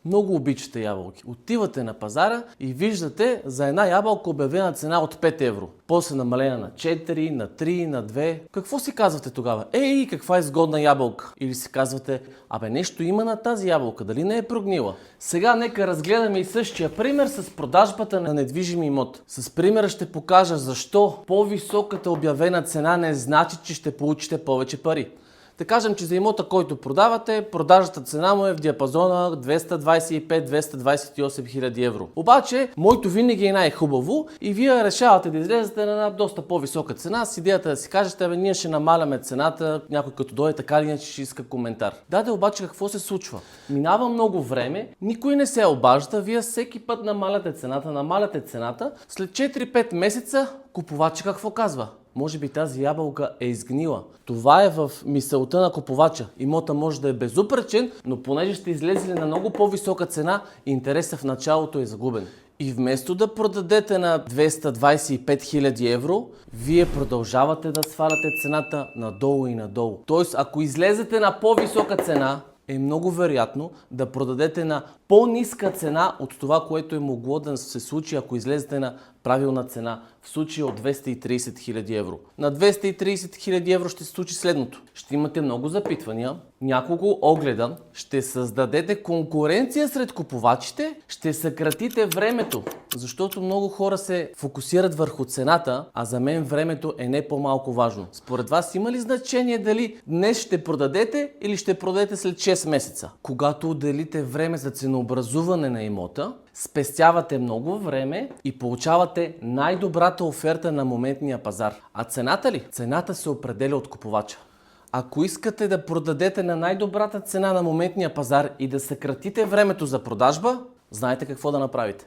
Много обичате ябълки. Отивате на пазара и виждате за една ябълка обявена цена от 5 евро. После намалена на 4, на 3, на 2. Какво си казвате тогава? Ей, каква изгодна ябълка? Или си казвате, нещо има на тази ябълка, дали не е прогнила? Сега нека разгледаме и същия пример с продажбата на недвижим имот. С примера ще покажа защо по-високата обявена цена не значи, че ще получите повече пари. Да кажем, че за имота, който продавате, продажната цена му е в диапазона 225-228 хиляди евро. Обаче, моето винаги е най-хубаво и вие решавате да излезете на една доста по-висока цена с идеята да си кажете, ние ще намаляме цената, някой като дойде така или иначе ще иска коментар. Обаче какво се случва? Минава много време, никой не се обажда, вие всеки път намаляте цената, след 4-5 месеца купувача какво казва? Може би тази ябълка е изгнила. Това е в мисълта на купувача. Имота може да е безупречен, но понеже сте излезли на много по-висока цена, интересът в началото е загубен. И вместо да продадете на 225 000 евро, вие продължавате да сваляте цената надолу и надолу. Тоест, ако излезете на по-висока цена, е много вероятно да продадете на по-ниска цена от това, което е могло да се случи, ако излезете на правилна цена, в случая от 230 000 евро. На 230 000 евро ще се случи следното. Ще имате много запитвания, няколко огледа, ще създадете конкуренция сред купувачите, ще съкратите времето, защото много хора се фокусират върху цената, а за мен времето е не по-малко важно. Според вас има ли значение дали днес ще продадете или ще продадете след 6 месеца? Когато отделите време за ценообразуване на имота, спестявате много време и получавате най-добрата оферта на моментния пазар. А цената ли? Цената се определя от купувача. Ако искате да продадете на най-добрата цена на моментния пазар и да съкратите времето за продажба, знаете какво да направите.